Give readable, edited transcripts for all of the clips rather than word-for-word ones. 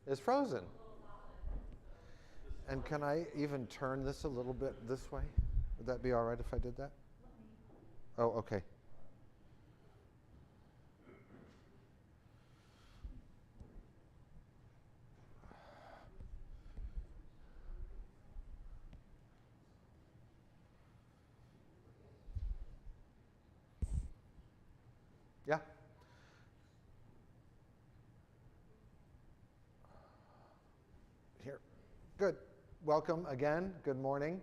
is frozen. And can I even turn this a little bit this way? Would that be all right if I did that? Oh, okay. Yeah. Here. Good. Welcome again. Good morning.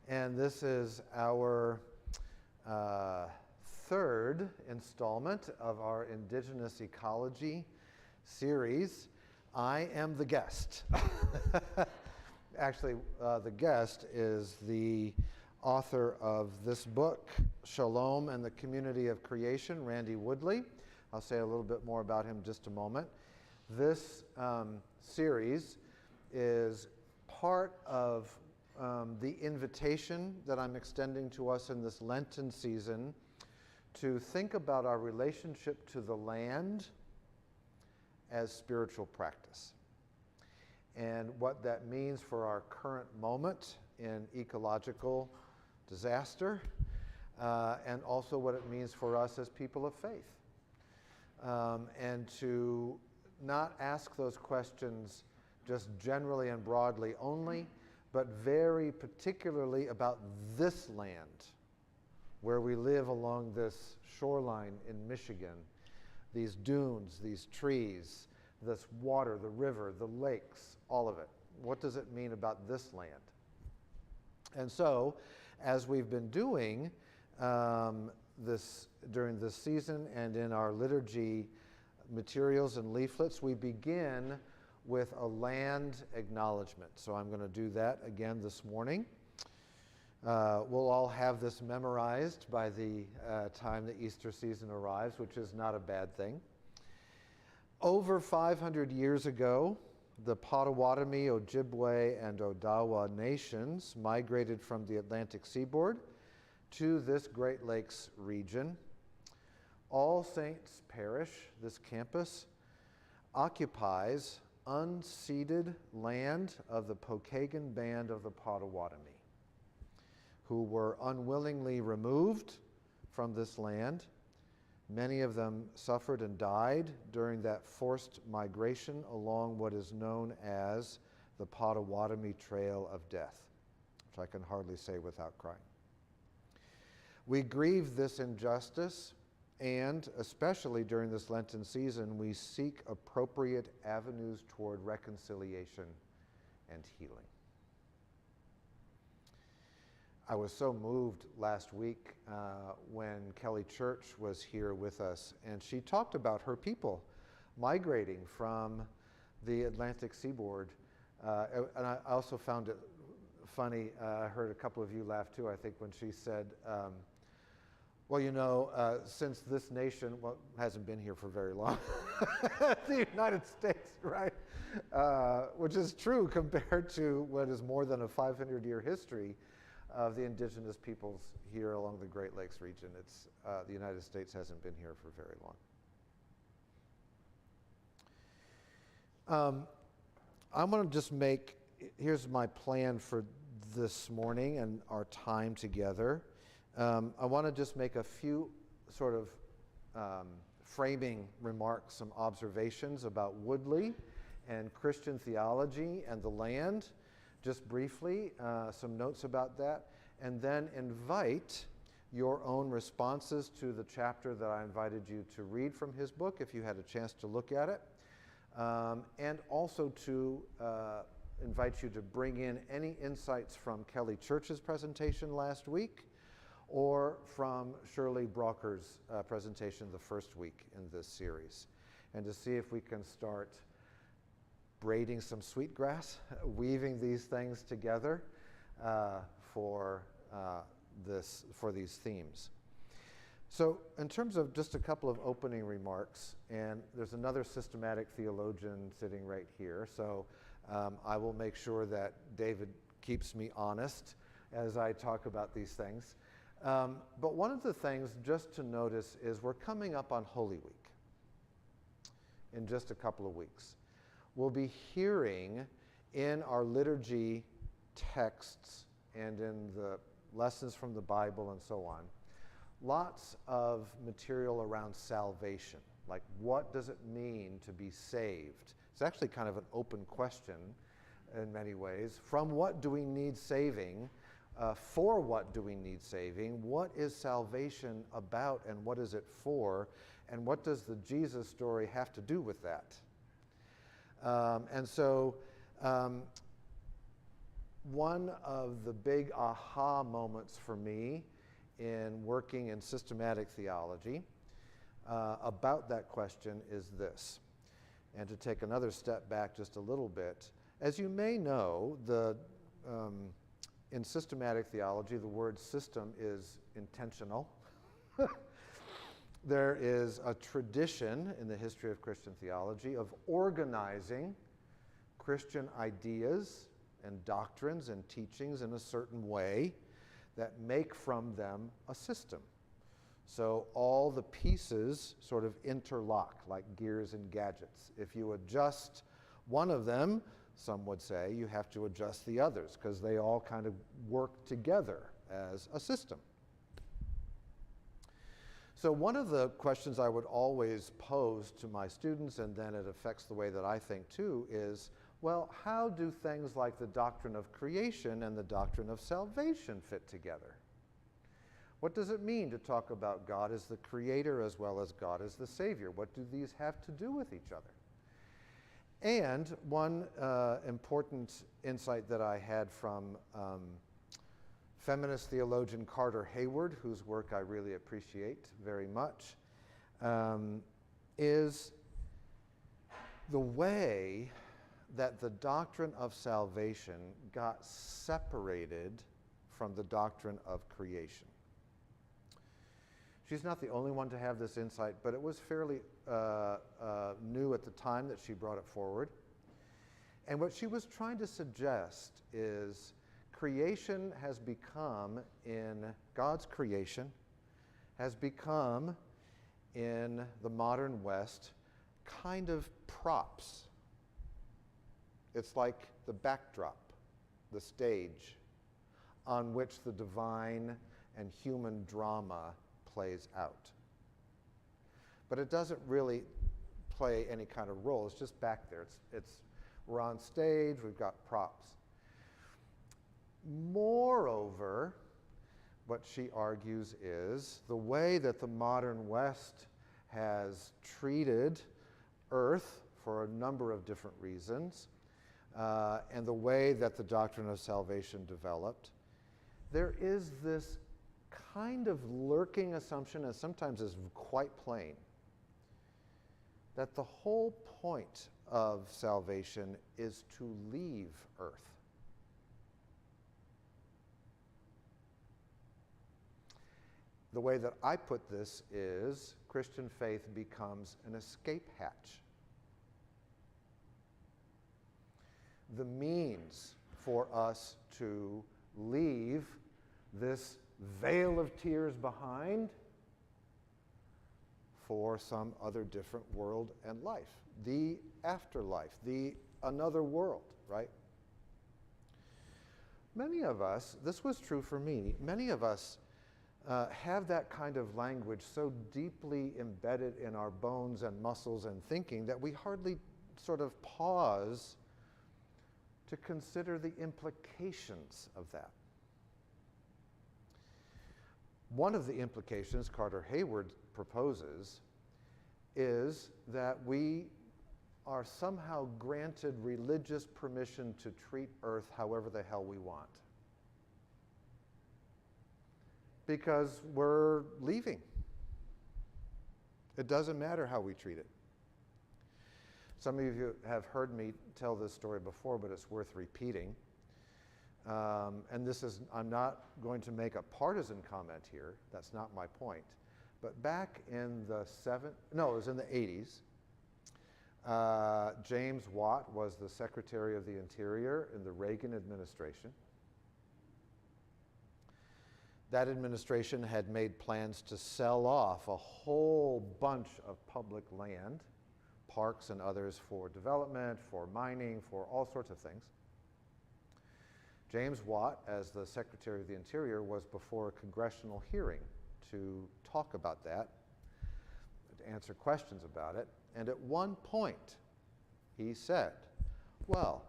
And this is our third installment of our Indigenous Ecology series. I am the guest. Actually, the guest is the author of this book, Shalom and the Community of Creation, Randy Woodley. I'll say a little bit more about him in just a moment. This series is part of the invitation that I'm extending to us in this Lenten season to think about our relationship to the land as spiritual practice, and what that means for our current moment in ecological disaster, and also what it means for us as people of faith. And to not ask those questions just generally and broadly only, but very particularly about this land, where we live along this shoreline in Michigan, these dunes, these trees, this water, the river, the lakes, all of it. What does it mean about this land? And so, as we've been doing during this season and in our liturgy materials and leaflets, we begin with a land acknowledgement. So I'm going to do that again this morning. We'll all have this memorized by the time the Easter season arrives, which is not a bad thing. Over 500 years ago, the Potawatomi, Ojibwe, and Odawa nations migrated from the Atlantic seaboard to this Great Lakes region. All Saints Parish, this campus, occupies unceded land of the Pokagon Band of the Potawatomi, who were unwillingly removed from this land. Many of them suffered and died during that forced migration along what is known as the Potawatomi Trail of Death, which I can hardly say without crying. We grieve this injustice, and especially during this Lenten season, we seek appropriate avenues toward reconciliation and healing. I was so moved last week when Kelly Church was here with us, and she talked about her people migrating from the Atlantic seaboard. And I also found it funny, I heard a couple of you laugh too, I think, when she said, well, you know, since this nation, well, hasn't been here for very long, the United States, right? Which is true compared to what is more than a 500-year history of the indigenous peoples here along the Great Lakes region. It's, the United States hasn't been here for very long. I'm going to just here's my plan for this morning and our time together. I want to just make a few sort of framing remarks, some observations about Woodley and Christian theology and the land, just briefly, some notes about that, and then invite your own responses to the chapter that I invited you to read from his book, if you had a chance to look at it, and also to invite you to bring in any insights from Kelly Church's presentation last week, or from Shirley Brocker's presentation the first week in this series, and to see if we can start braiding some sweetgrass, weaving these things together for these themes. So in terms of just a couple of opening remarks, and there's another systematic theologian sitting right here, so I will make sure that David keeps me honest as I talk about these things. But one of the things just to notice is we're coming up on Holy Week in just a couple of weeks. we'll be hearing in our liturgy texts and in the lessons from the Bible and so on, lots of material around salvation. Like, what does it mean to be saved? It's actually kind of an open question in many ways. From what do we need saving? For what do we need saving? What is salvation about, and what is it for? And what does the Jesus story have to do with that? One of the big aha moments for me in working in systematic theology about that question is this. And to take another step back just a little bit, as you may know, in systematic theology, the word system is intentional. There is a tradition in the history of Christian theology of organizing Christian ideas and doctrines and teachings in a certain way that make from them a system. So all the pieces sort of interlock like gears and gadgets. If you adjust one of them, some would say you have to adjust the others because they all kind of work together as a system. So one of the questions I would always pose to my students, and then it affects the way that I think too, is, well, how do things like the doctrine of creation and the doctrine of salvation fit together? What does it mean to talk about God as the creator as well as God as the savior? What do these have to do with each other? And one important insight that I had from feminist theologian Carter Hayward, whose work I really appreciate very much, is the way that the doctrine of salvation got separated from the doctrine of creation. She's not the only one to have this insight, but it was fairly new at the time that she brought it forward. And what she was trying to suggest is creation has become, in God's creation, has become in the modern West kind of props. It's like the backdrop, the stage, on which the divine and human drama plays out. But it doesn't really play any kind of role. It's just back there. We're on stage, we've got props. Moreover, what she argues is the way that the modern West has treated Earth for a number of different reasons, and the way that the doctrine of salvation developed, there is this kind of lurking assumption, and sometimes is quite plain, that the whole point of salvation is to leave Earth. The way that I put this is Christian faith becomes an escape hatch. The means for us to leave this veil of tears behind for some other different world and life, the afterlife, the another world, right? Many of us, this was true for me, many of us have that kind of language so deeply embedded in our bones and muscles and thinking that we hardly sort of pause to consider the implications of that. One of the implications Carter Hayward proposes is that we are somehow granted religious permission to treat Earth however the hell we want. Because we're leaving. It doesn't matter how we treat it. Some of you have heard me tell this story before, but it's worth repeating. And I'm not going to make a partisan comment here. That's not my point. But back in the it was in the 80s, James Watt was the Secretary of the Interior in the Reagan administration. That administration had made plans to sell off a whole bunch of public land, parks and others for development, for mining, for all sorts of things. James Watt, as the Secretary of the Interior, was before a congressional hearing to talk about that, to answer questions about it. And at one point, he said, well,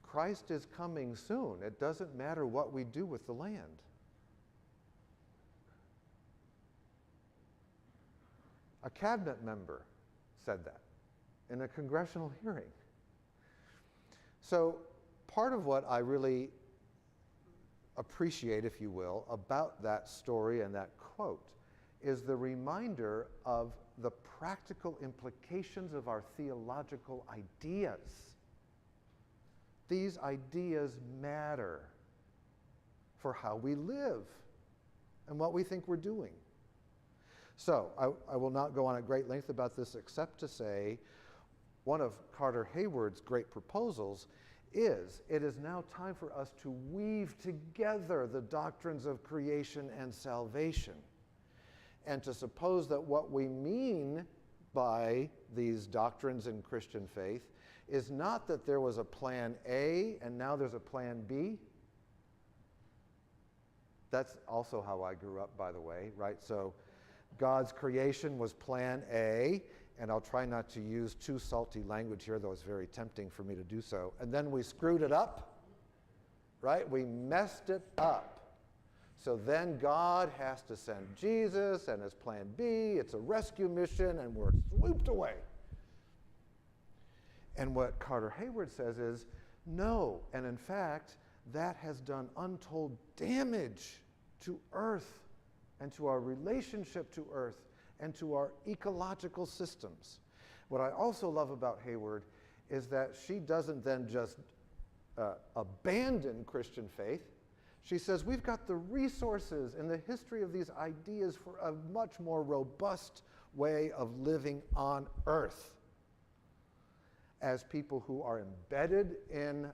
Christ is coming soon. It doesn't matter what we do with the land. A cabinet member said that in a congressional hearing. So part of what I really appreciate, if you will, about that story and that quote is the reminder of the practical implications of our theological ideas. These ideas matter for how we live and what we think we're doing. So I will not go on at great length about this except to say one of Carter Hayward's great proposals is it is now time for us to weave together the doctrines of creation and salvation, and to suppose that what we mean by these doctrines in Christian faith is not that there was a plan A and now there's a plan B. That's also how I grew up, by the way, right? So God's creation was plan A, and I'll try not to use too salty language here, though it's very tempting for me to do so. And then we screwed it up, right? We messed it up. So then God has to send Jesus, and his plan B, it's a rescue mission, and we're swooped away. And what Carter Hayward says is, no, and in fact, that has done untold damage to Earth and to our relationship to Earth and to our ecological systems. What I also love about Hayward is that she doesn't then just abandon Christian faith. She says we've got the resources in the history of these ideas for a much more robust way of living on Earth as people who are embedded in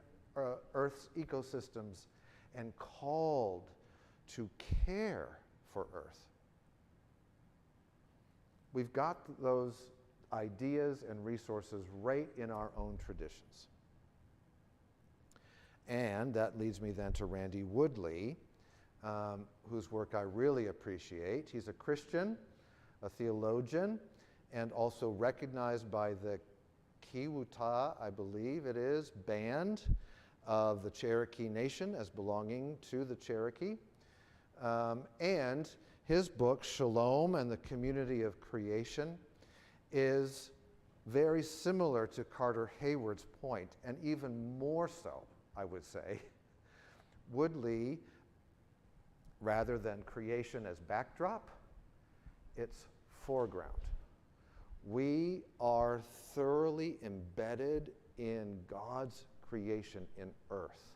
Earth's ecosystems and called to care for Earth. We've got those ideas and resources right in our own traditions. And that leads me then to Randy Woodley, whose work I really appreciate. He's a Christian, a theologian, and also recognized by the Kiwuta, I believe it is, band of the Cherokee Nation as belonging to the Cherokee. And his book, Shalom and the Community of Creation, is very similar to Carter Hayward's point, and even more so, I would say. Woodley, rather than creation as backdrop, it's foreground. We are thoroughly embedded in God's creation in Earth.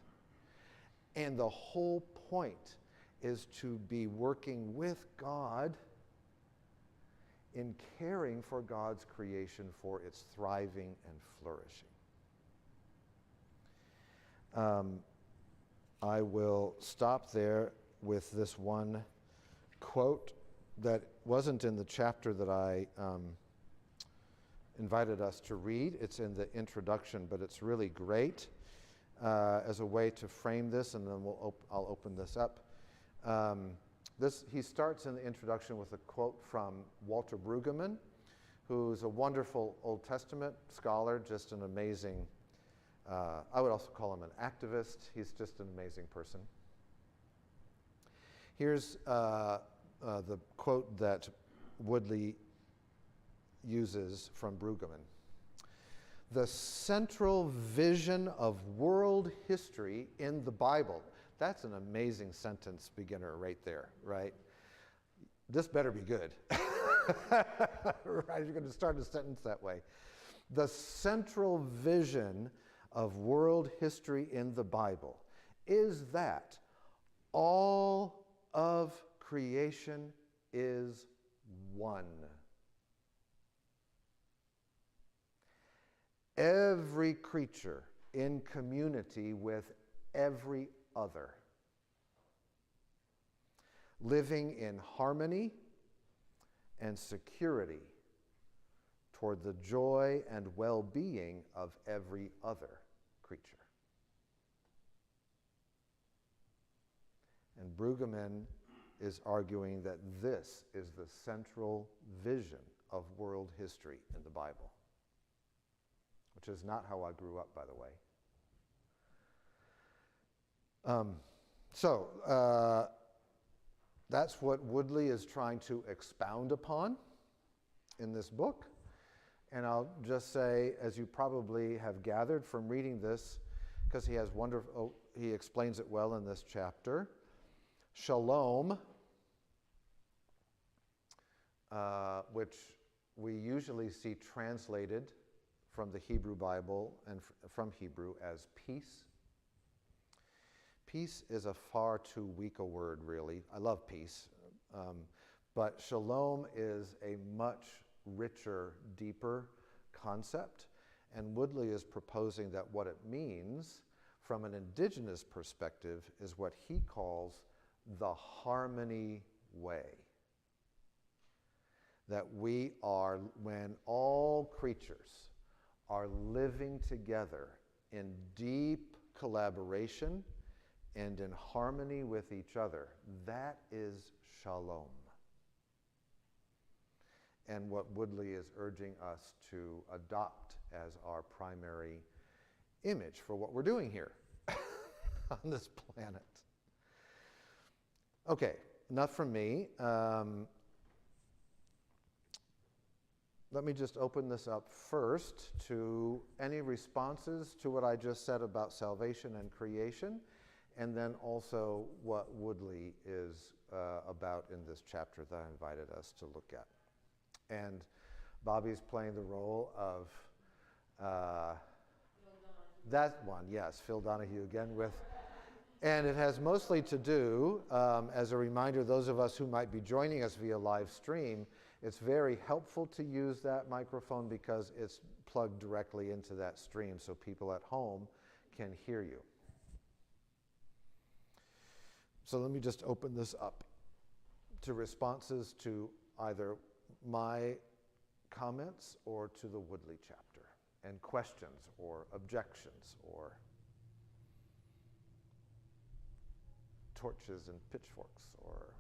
And the whole point is to be working with God in caring for God's creation for its thriving and flourishing. I will stop there with this one quote that wasn't in the chapter that I invited us to read. It's in the introduction, but it's really great as a way to frame this, and then I'll open this up. He starts in the introduction with a quote from Walter Brueggemann, who's a wonderful Old Testament scholar, just an amazing, I would also call him an activist. He's just an amazing person. Here's the quote that Woodley uses from Brueggemann. The central vision of world history in the Bible. That's an amazing sentence beginner right there, right? This better be good. Right, you're going to start a sentence that way. The central vision of world history in the Bible is that all of creation is one. Every creature in community with every other, living in harmony and security toward the joy and well-being of every other creature. And Brueggemann is arguing that this is the central vision of world history in the Bible, which is not how I grew up, by the way. That's what Woodley is trying to expound upon in this book. And I'll just say, as you probably have gathered from reading this, because he explains it well in this chapter, shalom, which we usually see translated from the Hebrew Bible and from Hebrew as peace. Peace is a far too weak a word, really. I love peace, but shalom is a much richer, deeper concept, and Woodley is proposing that what it means from an indigenous perspective is what he calls the harmony way. That we are, when all creatures are living together in deep collaboration and in harmony with each other, that is shalom. And what Woodley is urging us to adopt as our primary image for what we're doing here on this planet. Okay, enough from me. Let me just open this up first to any responses to what I just said about salvation and creation, and then also what Woodley is about in this chapter that I invited us to look at. And Bobby's playing the role of that one, yes, Phil Donahue again with, and it has mostly to do, as a reminder, those of us who might be joining us via live stream, it's very helpful to use that microphone because it's plugged directly into that stream so people at home can hear you. So let me just open this up to responses to either my comments or to the Woodley chapter, and questions or objections or torches and pitchforks or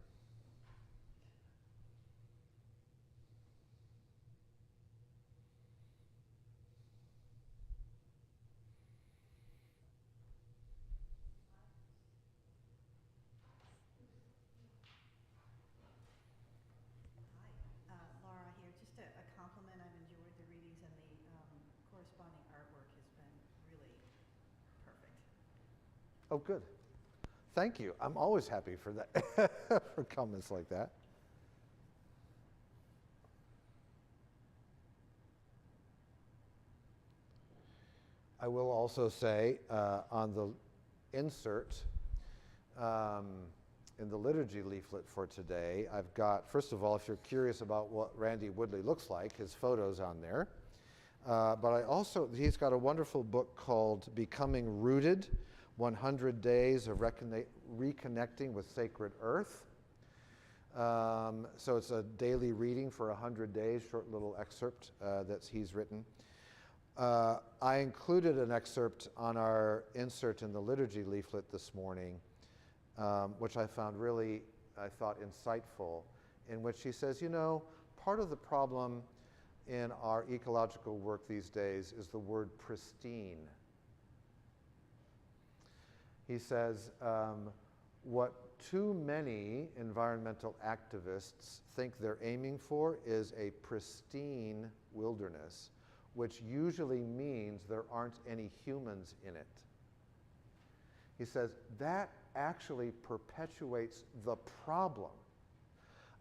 oh, good. Thank you. I'm always happy for that, for comments like that. I will also say on the insert in the liturgy leaflet for today, I've got, first of all, if you're curious about what Randy Woodley looks like, his photo's on there. But I also, he's got a wonderful book called Becoming Rooted, 100 Days of Reconnecting with Sacred Earth. So it's a daily reading for 100 days, short little excerpt that he's written. I included an excerpt on our insert in the liturgy leaflet this morning, which I found really, I thought, insightful, in which he says, you know, part of the problem in our ecological work these days is the word pristine. He says, what too many environmental activists think they're aiming for is a pristine wilderness, which usually means there aren't any humans in it. He says that actually perpetuates the problem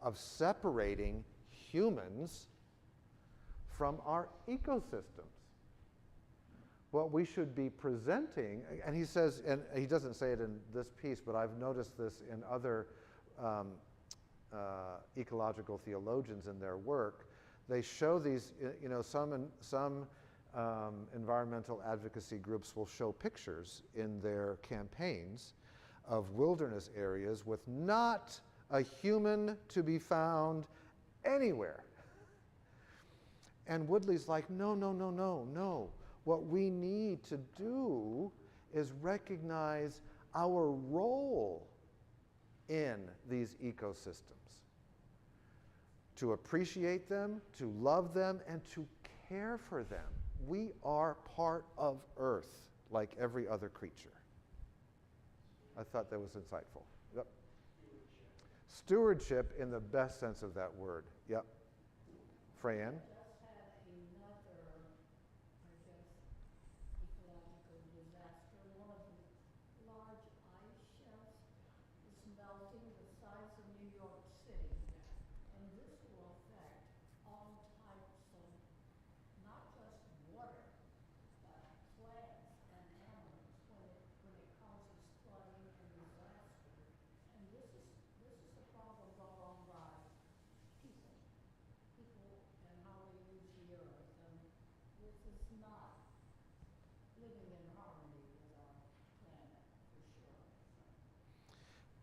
of separating humans from our ecosystems. What we should be presenting, and he says, and he doesn't say it in this piece, but I've noticed this in other ecological theologians in their work. They show these, you know, some environmental advocacy groups will show pictures in their campaigns of wilderness areas with not a human to be found anywhere. And Woodley's like, no, no, no, no, no. What we need to do is recognize our role in these ecosystems, to appreciate them, to love them, and to care for them. We are part of Earth like every other creature. I thought that was insightful. Yep. Stewardship in the best sense of that word. Yep. Fran?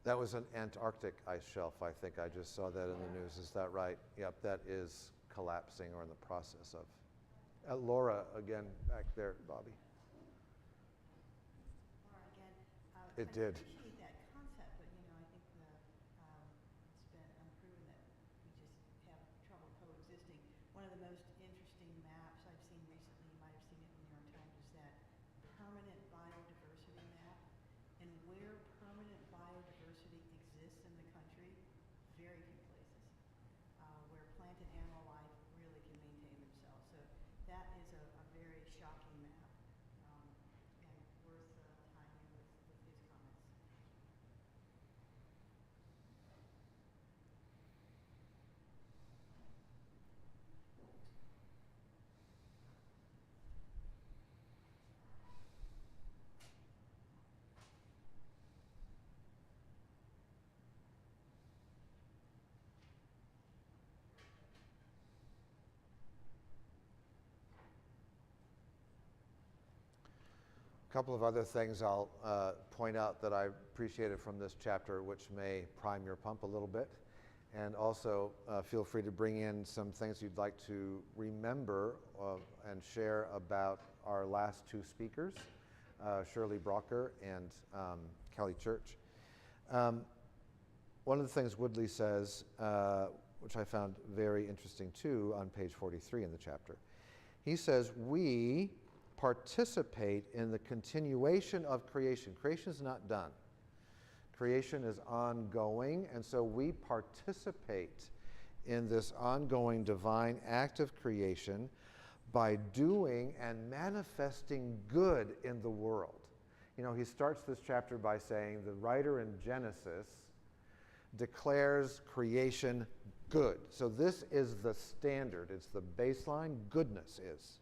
That was an Antarctic ice shelf, I think. I just saw that in the news. Is that right? Yep, that is collapsing or in the process of. Laura, again, back there, Bobby. Laura, again. It did. I appreciate that concept, but I think it's been unproven that we just have trouble coexisting. One of the most interesting maps I've seen recently, you might have seen it in the New York Times, is that permanent biodiversity map. And where permanent biodiversity exists in the country, very few places, where plant and animal life really can maintain themselves. So that is a very shocking map, and worth tying in with his comments. A couple of other things I'll point out that I appreciated from this chapter, which may prime your pump a little bit. And also feel free to bring in some things you'd like to remember and share about our last two speakers, Shirley Brocker and Kelly Church. One of the things Woodley says, which I found very interesting too, on page 43 in the chapter, he says, we participate in the continuation of creation. Creation is not done. Creation is ongoing, and so we participate in this ongoing divine act of creation by doing and manifesting good in the world. He starts this chapter by saying the writer in Genesis declares creation good. So this is the standard. It's the baseline. Goodness is.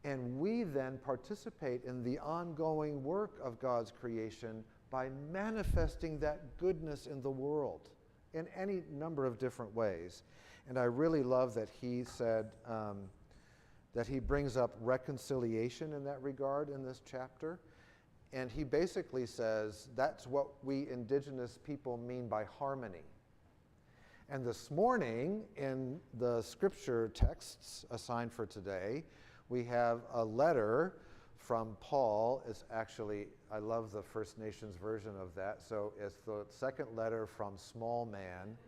And we then participate in the ongoing work of God's creation by manifesting that goodness in the world in any number of different ways. And I really love that he said that he brings up reconciliation in that regard in this chapter. And he basically says that's what we Indigenous people mean by harmony. And this morning in the scripture texts assigned for today, we have a letter from Paul. It's actually, I love the First Nations version of that. So it's the second letter from small man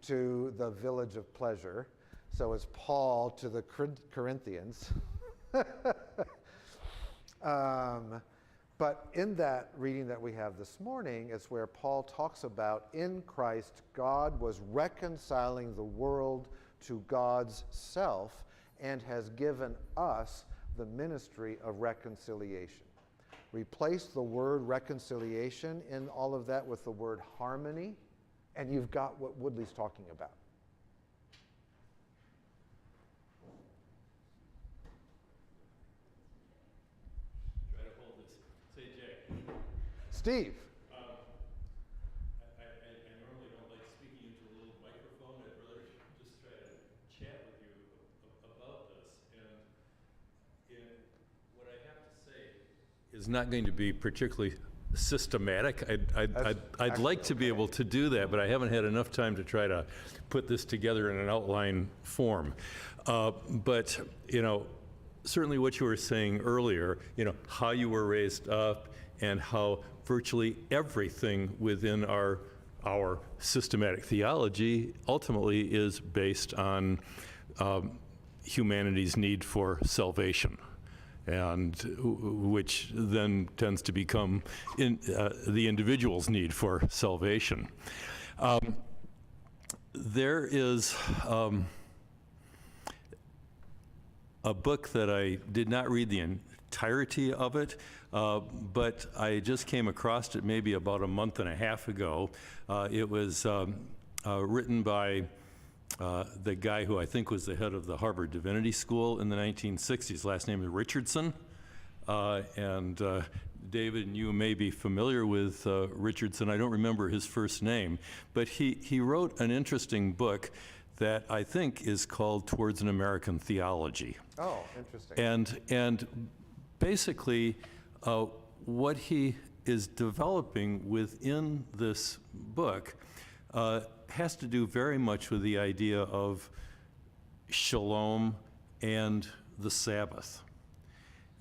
to the village of pleasure. So it's Paul to the Corinthians. But in that reading that we have this morning, it's where Paul talks about in Christ, God was reconciling the world to God's self and has given us the ministry of reconciliation. Replace the word reconciliation in all of that with the word harmony, and you've got what Woodley's talking about. Try to hold this. Say, Jay. Steve. I normally don't like speaking into a little microphone. I'd rather just try to chat with you about this. And what I have to say is not going to be particularly systematic. I'd That's like to be able to do that, but I haven't had enough time to try to put this together in an outline form. But, you know, certainly what you were saying earlier, you know, how you were raised up and how virtually everything within our systematic theology ultimately is based on humanity's need for salvation, and which then tends to become the individual's need for salvation. There is a book that I did not read the entirety of it, but I just came across it maybe about a month and a half ago. It was written by the guy who I think was the head of the Harvard Divinity School in the 1960s. Last name is Richardson. And David and you may be familiar with Richardson. I don't remember his first name, but he wrote an interesting book that I think is called Towards an American Theology. Oh, interesting. And basically, what he is developing within this book has to do very much with the idea of shalom and the Sabbath.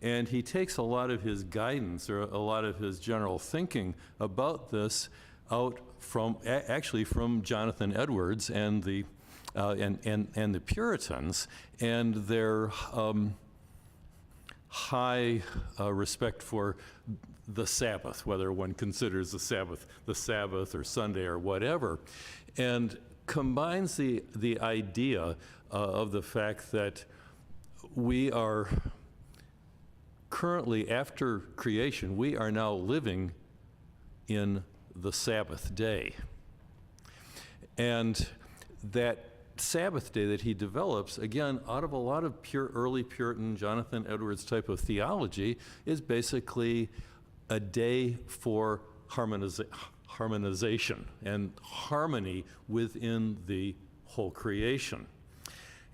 And he takes a lot of his guidance, or a lot of his general thinking about this, out from, actually from Jonathan Edwards and the Puritans, and their high respect for the Sabbath, whether one considers the Sabbath or Sunday or whatever, and combines the idea of the fact that we are currently, after creation, we are now living in the Sabbath day. And that Sabbath day that he develops, again, out of a lot of early Puritan Jonathan Edwards type of theology, is basically a day for harmonization and harmony within the whole creation.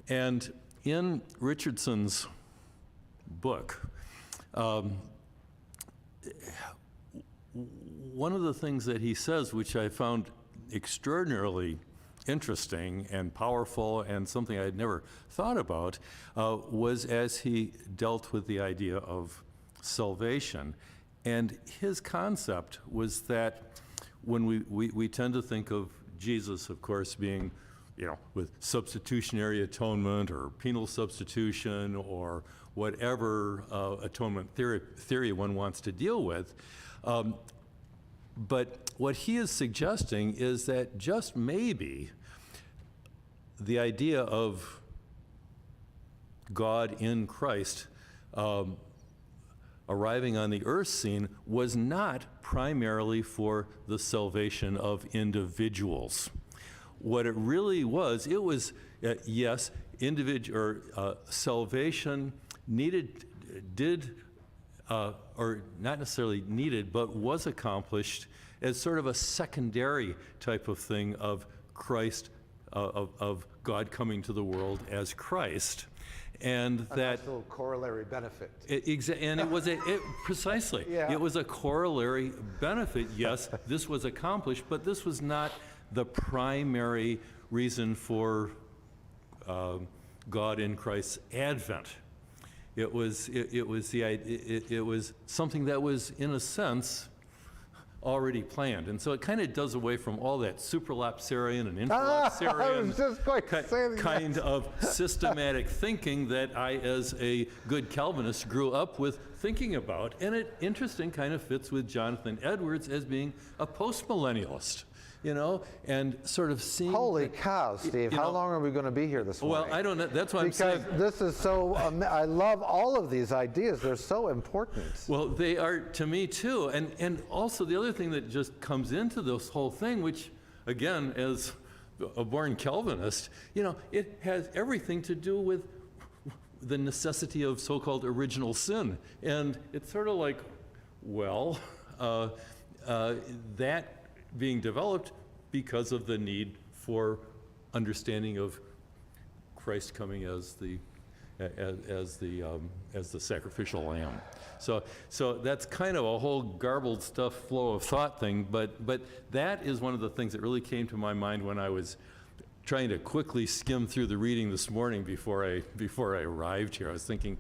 And in Richardson's book, one of the things that he says, which I found extraordinarily interesting and powerful and something I had never thought about, was as he dealt with the idea of salvation. And his concept was that when we tend to think of Jesus, of course, being, you know, with substitutionary atonement or penal substitution or whatever atonement theory one wants to deal with. But what he is suggesting is that just maybe the idea of God in Christ arriving on the earth scene was not primarily for the salvation of individuals. What it really was, yes, salvation or not necessarily needed, but was accomplished as sort of a secondary type of thing of Christ, of God coming to the world as Christ. And that nice little corollary benefit. And it was precisely. Yeah. It was a corollary benefit. Yes, this was accomplished, but this was not the primary reason for God in Christ's advent. It was something that was, in a sense, already planned. And so it kind of does away from all that supralapsarian and infralapsarian I was just going to say that. kind of systematic thinking that I, as a good Calvinist, grew up with thinking about. And it, interesting, kind of fits with Jonathan Edwards as being a postmillennialist, you know, and sort of seeing... Holy cow, Steve, how long are we going to be here this morning? Well, I don't know, that's what I'm saying. Because this is so, I love all of these ideas, they're so important. Well, they are to me too, and also the other thing that just comes into this whole thing, which, again, as a born Calvinist, you know, it has everything to do with the necessity of so-called original sin. And it's sort of like, well, that being developed because of the need for understanding of Christ coming as the as the sacrificial lamb. So that's kind of a whole garbled stuff, flow of thought thing, but that is one of the things that really came to my mind when I was trying to quickly skim through the reading this morning before I arrived here. I was thinking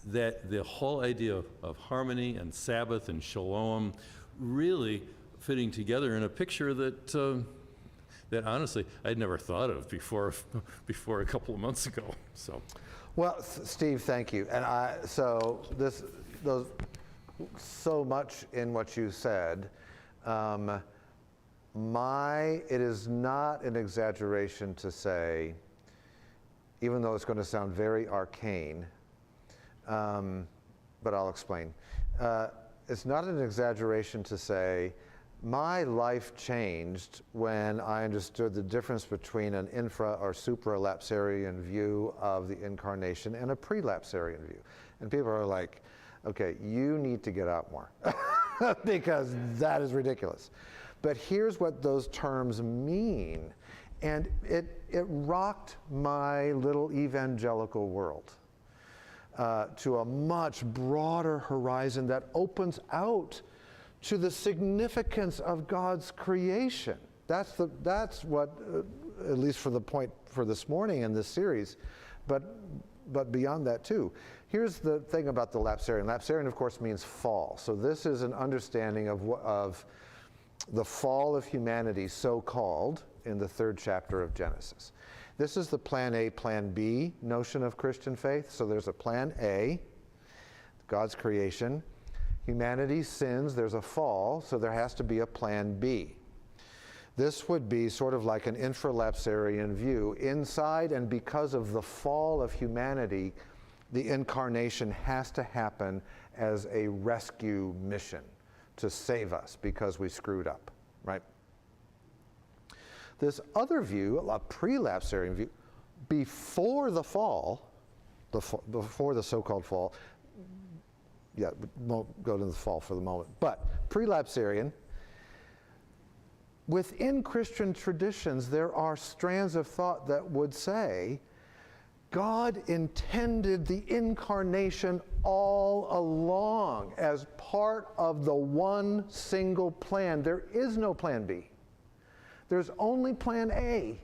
that the whole idea of harmony and Sabbath and shalom really fitting together in a picture that that honestly I'd never thought of before a couple of months ago. So. Well, Steve, thank you. And so much in what you said. It is not an exaggeration to say, even though it's going to sound very arcane, but I'll explain. It's not an exaggeration to say, my life changed when I understood the difference between an infra or supralapsarian view of the Incarnation and a prelapsarian view. And people are like, okay, you need to get out more because that is ridiculous. But here's what those terms mean. And it rocked my little evangelical world to a much broader horizon that opens out to the significance of God's creation. That's what, at least for the point for this morning in this series, but beyond that too. Here's the thing about the lapsarian. Lapsarian, of course, means fall. So this is an understanding of the fall of humanity, so-called, in the 3rd chapter of Genesis. This is the plan A, plan B notion of Christian faith. So there's a plan A, God's creation. Humanity sins, there's a fall, so there has to be a plan B. This would be sort of like an infralapsarian view. Inside and because of the fall of humanity, the incarnation has to happen as a rescue mission to save us because we screwed up, right? This other view, a prelapsarian view, before the fall, before the so-called fall, yeah, we won't go to the fall for the moment, but prelapsarian, within Christian traditions, there are strands of thought that would say God intended the incarnation all along as part of the one single plan. There is no plan B. There's only plan A.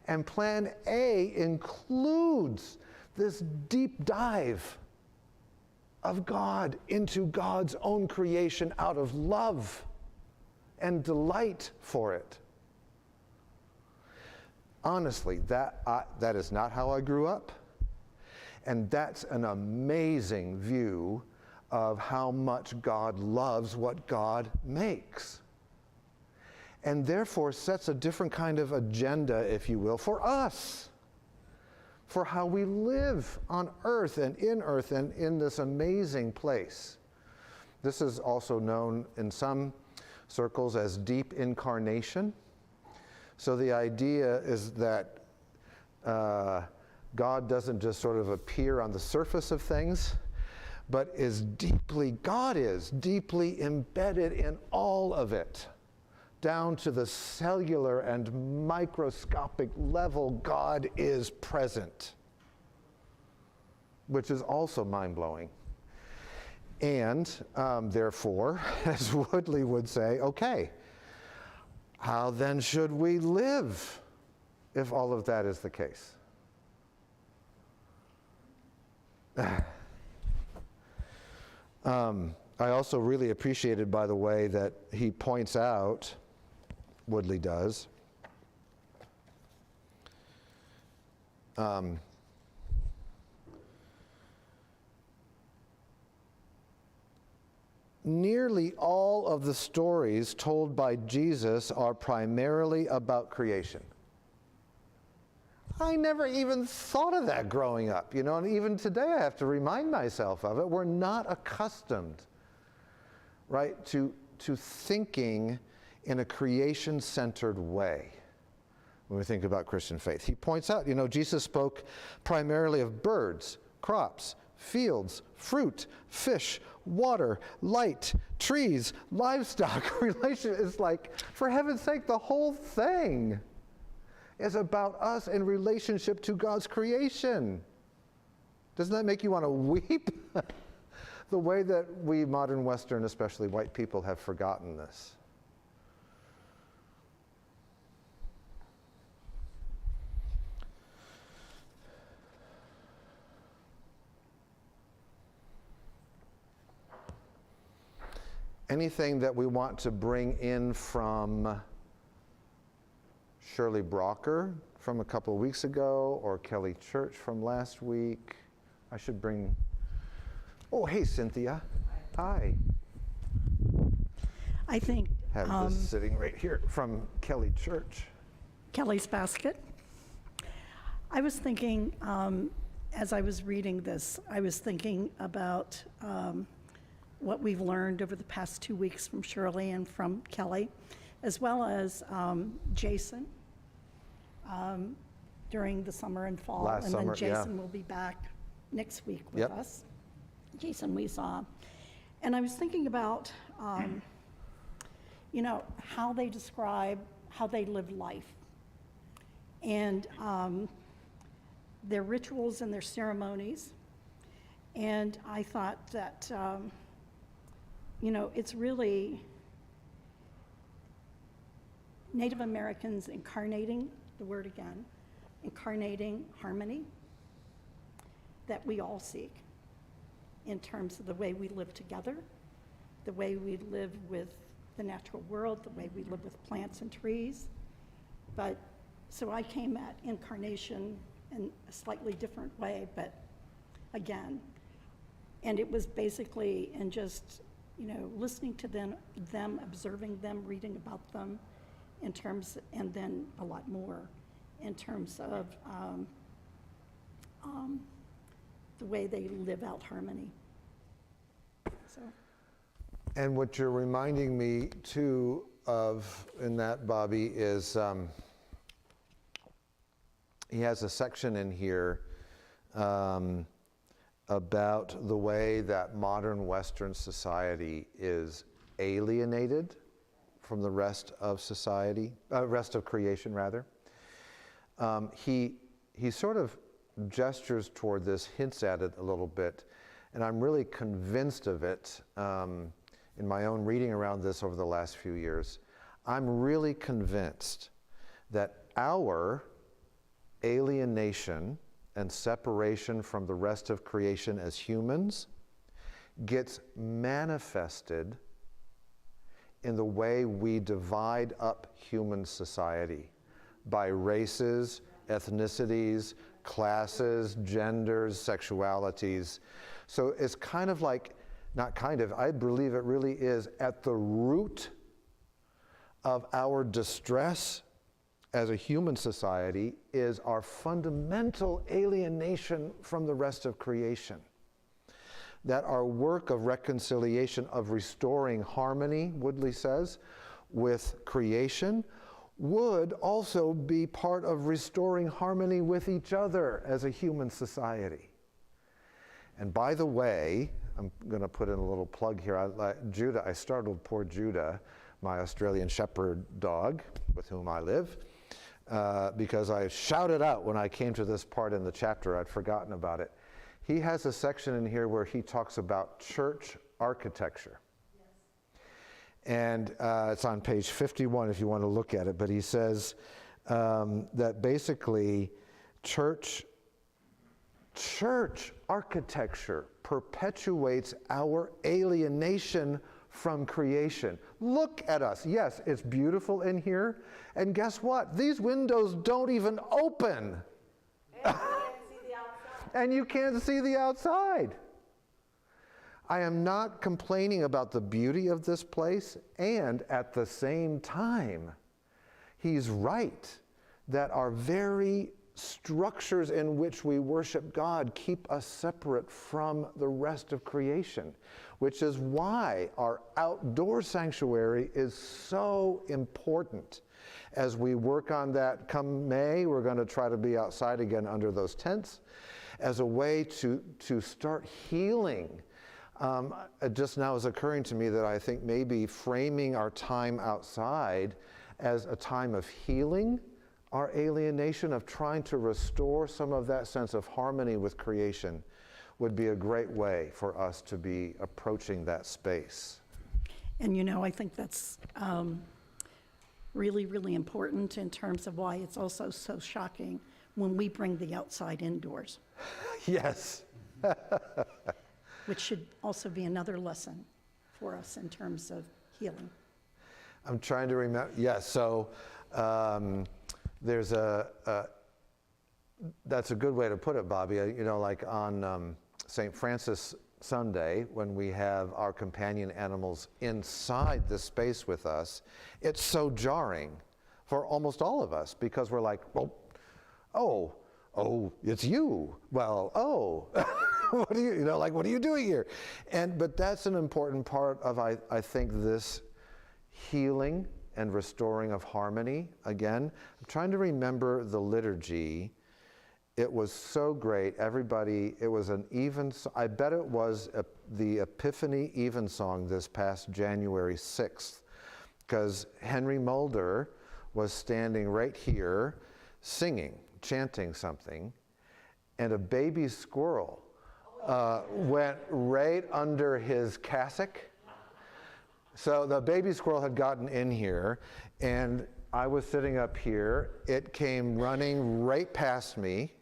And plan A includes this deep dive of God into God's own creation out of love and delight for it. Honestly, that is not how I grew up. And that's an amazing view of how much God loves what God makes. And therefore sets a different kind of agenda, if you will, for us. For how we live on earth and in this amazing place. This is also known in some circles as deep incarnation. So the idea is that God doesn't just sort of appear on the surface of things, but God is deeply embedded in all of it. Down to the cellular and microscopic level, God is present, which is also mind-blowing. And therefore, as Woodley would say, okay, how then should we live if all of that is the case? I also really appreciated, by the way, that he points out, Woodley does, nearly all of the stories told by Jesus are primarily about creation. I never even thought of that growing up, and even today I have to remind myself of it. We're not accustomed, right, to thinking in a creation-centered way when we think about Christian faith. He points out, Jesus spoke primarily of birds, crops, fields, fruit, fish, water, light, trees, livestock, relation. It's like, for heaven's sake, the whole thing is about us in relationship to God's creation. Doesn't that make you want to weep? The way that we modern Western, especially white people, have forgotten this. Anything that we want to bring in from Shirley Brocker from a couple of weeks ago, or Kelly Church from last week? I should bring, oh, hey, Cynthia. Hi. I think Have this sitting right here from Kelly Church. Kelly's Basket. I was thinking, as I was reading this, I was thinking about what we've learned over the past 2 weeks from Shirley and from Kelly, as well as Jason during the summer and fall. Last and summer, then Jason will be back next week with us. Jason we saw. And I was thinking about, how they describe how they live life. And their rituals and their ceremonies. And I thought that, it's really Native Americans incarnating, the word again, incarnating harmony that we all seek in terms of the way we live together, the way we live with the natural world, the way we live with plants and trees. But so I came at incarnation in a slightly different way, but again, and it was basically in just, listening to them, observing them, reading about them in terms, and then a lot more in terms of the way they live out harmony. So. And what you're reminding me too of in that, Bobby, is he has a section in here about the way that modern Western society is alienated from the rest of society, rest of creation rather. He sort of gestures toward this, hints at it a little bit, and I'm really convinced of it in my own reading around this over the last few years. I'm really convinced that our alienation and separation from the rest of creation as humans gets manifested in the way we divide up human society by races, ethnicities, classes, genders, sexualities. So it's kind of like, not kind of, I believe it really is at the root of our distress as a human society is our fundamental alienation from the rest of creation. That our work of reconciliation, of restoring harmony, Woodley says, with creation, would also be part of restoring harmony with each other as a human society. And by the way, I'm going to put in a little plug here. I startled poor Judah, my Australian Shepherd dog, with whom I live, because I shouted out when I came to this part in the chapter. I'd forgotten about it. He has a section in here where he talks about church architecture. Yes. And it's on page 51 if you want to look at it, but he says that basically church architecture perpetuates our alienation from creation. Look at us. Yes, it's beautiful in here. And guess what? These windows don't even open. And you can't see the outside. I am not complaining about the beauty of this place, and at the same time, he's right that our very structures in which we worship God keep us separate from the rest of creation, which is why our outdoor sanctuary is so important. As we work on that come May, we're going to try to be outside again under those tents as a way to start healing. It just now is occurring to me that I think maybe framing our time outside as a time of healing our alienation of trying to restore some of that sense of harmony with creation would be a great way for us to be approaching that space. And I think that's really, really important in terms of why it's also so shocking when we bring the outside indoors, Yes. which should also be another lesson for us in terms of healing. I'm trying to remember. Yes, so there's that's a good way to put it, Bobby. Like on St. Francis Sunday, when we have our companion animals inside the space with us, it's so jarring for almost all of us because we're like, well, oh, it's you. Well, oh, what are you, what are you doing here? But that's an important part of, I think, this healing and restoring of harmony. Again, I'm trying to remember the liturgy. It was so great. Everybody, it was I bet it was the Epiphany Evensong this past January 6th, because Henry Mulder was standing right here singing, chanting something, and a baby squirrel went right under his cassock. So the baby squirrel had gotten in here, and I was sitting up here. It came running right past me.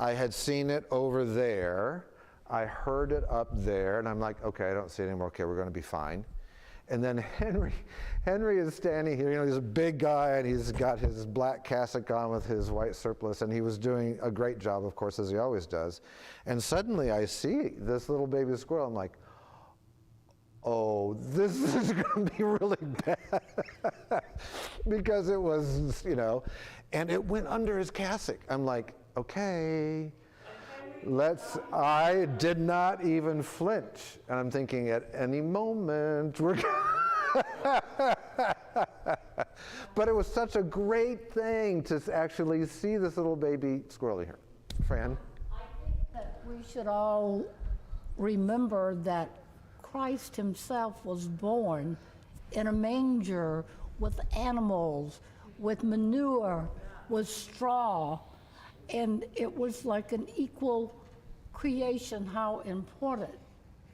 I had seen it over there. I heard it up there, and I'm like, okay, I don't see it anymore. Okay, we're going to be fine. And then Henry is standing here. He's a big guy, and he's got his black cassock on with his white surplice, and he was doing a great job, of course, as he always does. And suddenly I see this little baby squirrel. I'm like, oh, this is going to be really bad. Because it was, and it went under his cassock. I'm like, okay, I did not even flinch. And I'm thinking at any moment we're But it was such a great thing to actually see this little baby squirrel here. Fran? I think that we should all remember that Christ himself was born in a manger with animals, with manure, with straw, and it was like an equal creation, how important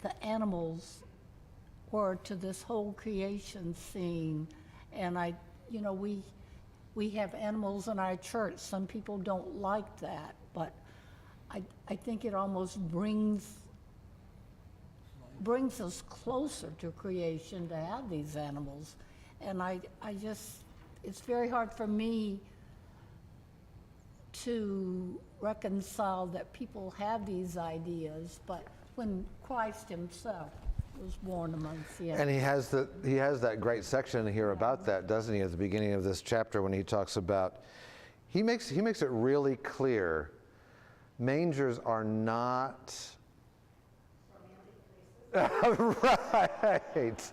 the animals were to this whole creation scene. And we have animals in our church. Some people don't like that, but I think it almost brings us closer to creation to have these animals. And it's very hard for me to reconcile that people have these ideas, but when Christ himself was born amongst the animals. And he has that great section here about that, doesn't he, at the beginning of this chapter when he talks about, he makes it really clear, mangers are not right.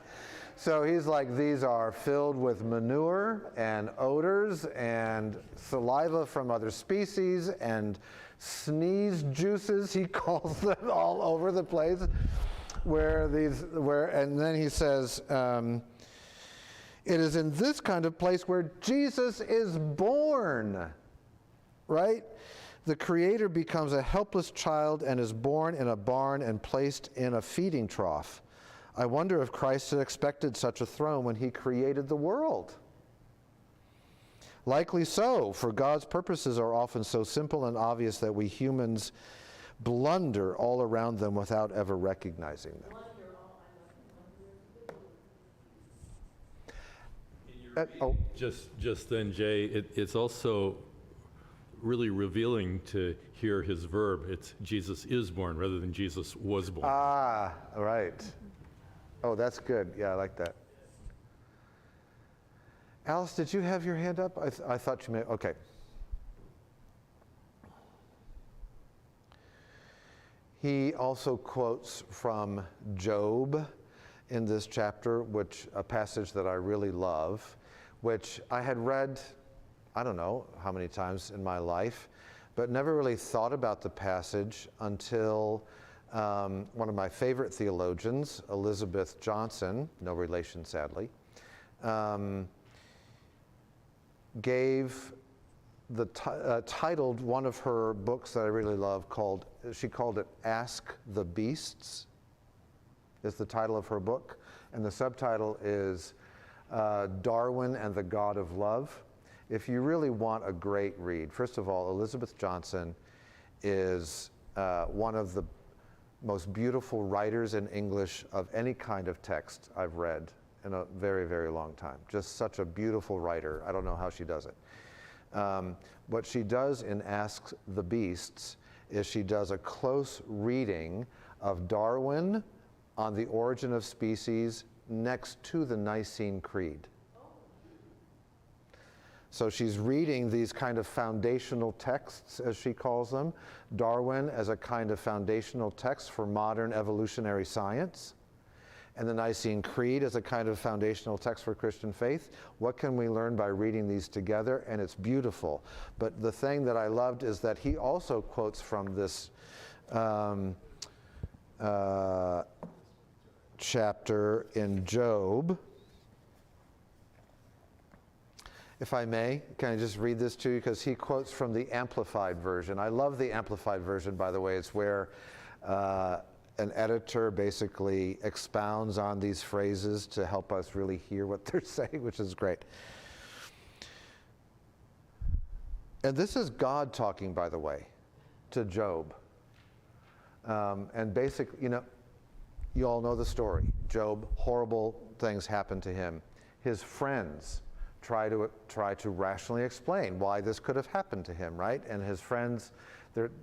So he's like, these are filled with manure and odors and saliva from other species and sneeze juices, he calls them, all over the place. And then he says, it is in this kind of place where Jesus is born, right? The Creator becomes a helpless child and is born in a barn and placed in a feeding trough. I wonder if Christ had expected such a throne when he created the world. Likely so, for God's purposes are often so simple and obvious that we humans blunder all around them without ever recognizing them. Just then, Jay, it's also really revealing to hear his verb. It's Jesus is born rather than Jesus was born. Ah, right. Oh, that's good. Yeah, I like that. Alice, did you have your hand up? I thought you may. Okay. He also quotes from Job in this chapter, which a passage that I really love, which I had read, I don't know how many times in my life, but never really thought about the passage until one of my favorite theologians, Elizabeth Johnson, no relation sadly, gave titled one of her books that I really love she called it Ask the Beasts, is the title of her book. And the subtitle is Darwin and the God of Love. If you really want a great read, first of all, Elizabeth Johnson is one of the most beautiful writers in English of any kind of text I've read in a very, very long time. Just such a beautiful writer. I don't know how she does it. What she does in Ask the Beasts is she does a close reading of Darwin on the Origin of Species next to the Nicene Creed. So she's reading these kind of foundational texts, as she calls them, Darwin as a kind of foundational text for modern evolutionary science, and the Nicene Creed as a kind of foundational text for Christian faith. What can we learn by reading these together? And it's beautiful. But the thing that I loved is that he also quotes from this chapter in Job. If I may, can I just read this to you? Because he quotes from the Amplified Version. I love the Amplified Version, by the way. It's where an editor basically expounds on these phrases to help us really hear what they're saying, which is great. And this is God talking, by the way, to Job. And basically, you all know the story. Job, horrible things happen to him. His friends try to rationally explain why this could have happened to him, right? And his friends,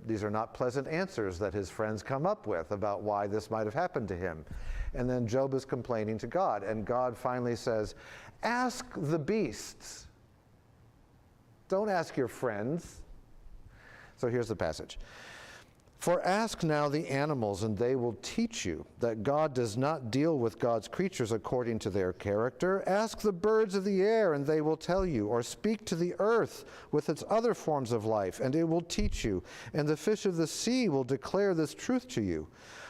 these are not pleasant answers that his friends come up with about why this might have happened to him. And then Job is complaining to God, and God finally says, ask the beasts. Don't ask your friends. So here's the passage. For ask now the animals, and they will teach you that God does not deal with God's creatures according to their character. Ask the birds of the air, and they will tell you. Or speak to the earth with its other forms of life, and it will teach you. And the fish of the sea will declare this truth to you.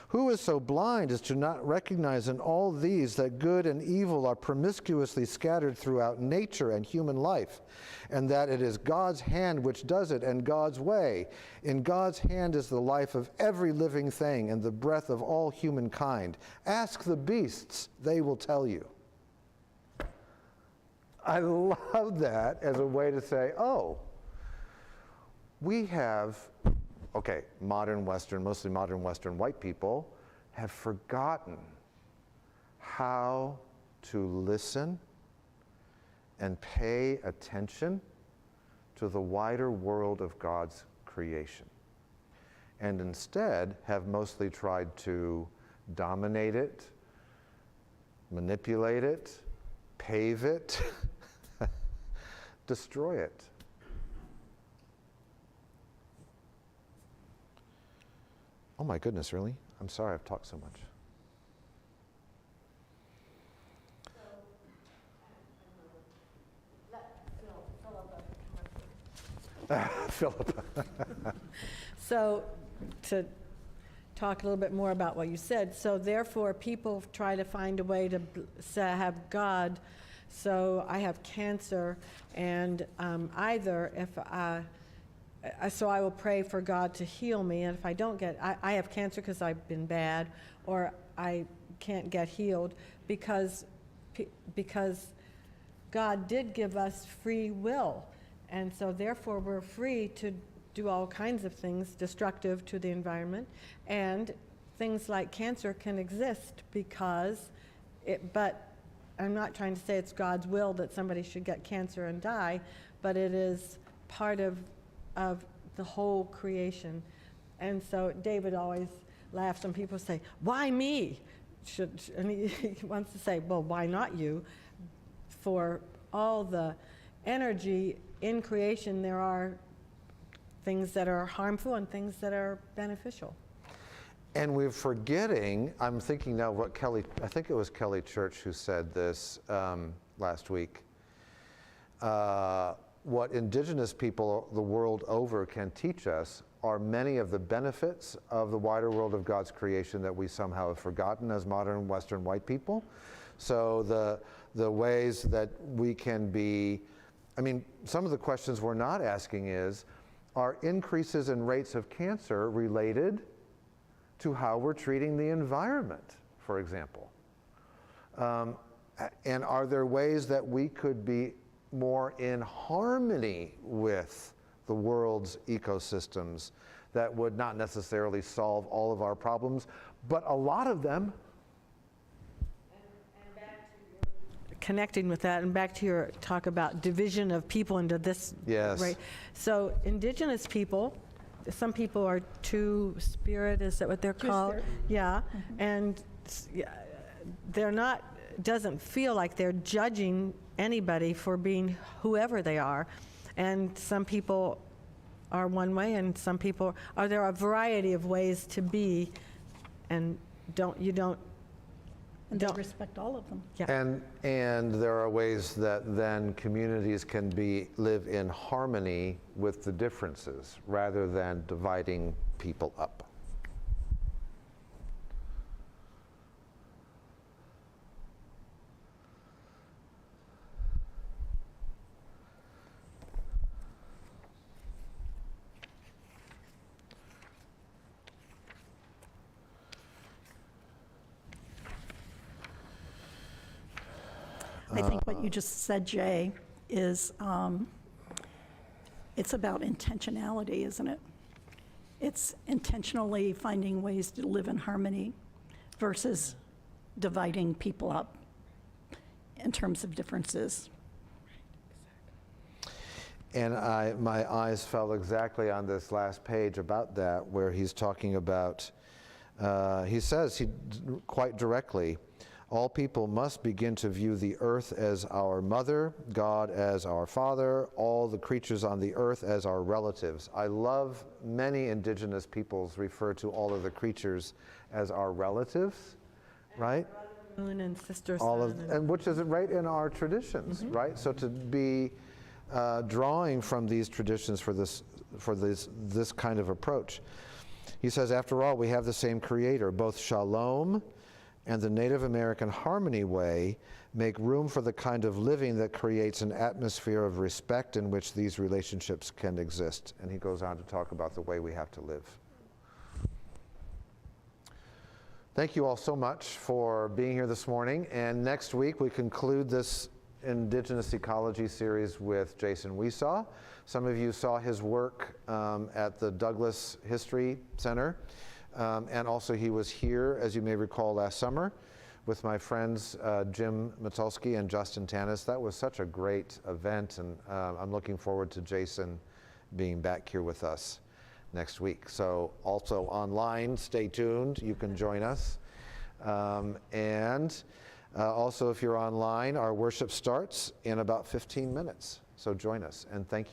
Who is so blind as to not recognize in all these that good and evil are promiscuously scattered throughout nature and human life, and that it is God's hand which does it, and God's way? In God's hand is the life of every living thing, and the breath of all humankind. Ask the beasts, they will tell you. I love that as a way to say, oh, we have... Okay, mostly modern Western white people have forgotten how to listen and pay attention to the wider world of God's creation. And instead have mostly tried to dominate it, manipulate it, pave it, destroy it. Oh my goodness, really? I'm sorry I've talked so much. Philip. So, to talk a little bit more about what you said, so therefore people try to find a way to have God. So I have cancer, and either if so I will pray for God to heal me, and if I don't I have cancer because I've been bad, or I can't get healed because God did give us free will, and so therefore we're free to do all kinds of things destructive to the environment, and things like cancer can exist because but I'm not trying to say it's God's will that somebody should get cancer and die, but it is part of the whole creation. And so David always laughs when people say, why me? And he wants to say, well, why not you? For all the energy in creation, there are things that are harmful and things that are beneficial. And we're forgetting, I'm thinking now what I think it was Kelly Church who said this last week, what Indigenous people the world over can teach us are many of the benefits of the wider world of God's creation that we somehow have forgotten as modern Western white people. So the ways that we can be I mean, some of the questions we're not asking is, are increases in rates of cancer related to how we're treating the environment, for example? And are there ways that we could be more in harmony with the world's ecosystems that would not necessarily solve all of our problems, but a lot of them? Connecting with that, and back to your talk about division of people into this. Yes. Right. So Indigenous people, some people are two-spirit, is that what they're called? Two-spirit. Yeah. And they're not, doesn't feel like they're judging anybody for being whoever they are. And some people are one way, and some people are, there are a variety of ways to be, and And they respect all of them. yeah. And there are ways that then communities can live in harmony with the differences rather than dividing people up. I think what you just said, Jay, is it's about intentionality, isn't it? It's intentionally finding ways to live in harmony versus dividing people up in terms of differences. And my eyes fell exactly on this last page about that, where he's talking about, he says quite directly, all people must begin to view the earth as our mother, God as our father, all the creatures on the earth as our relatives. I love many Indigenous peoples refer to all of the creatures as our relatives, right? Moon and sister All sun. of, and which is right in our traditions, right? So to be drawing from these traditions for this kind of approach. He says, after all, we have the same creator. Both shalom and the Native American harmony way make room for the kind of living that creates an atmosphere of respect in which these relationships can exist. And he goes on to talk about the way we have to live. Thank you all so much for being here this morning. And next week we conclude this Indigenous Ecology series with Jason Weesaw. Some of you saw his work at the Douglas History Center. And also he was here, as you may recall, last summer with my friends Jim Matulski and Justin Tanis. That was such a great event, and I'm looking forward to Jason being back here with us next week. So also online, stay tuned, you can join us. Also, if you're online, our worship starts in about 15 minutes. So join us, and thank you.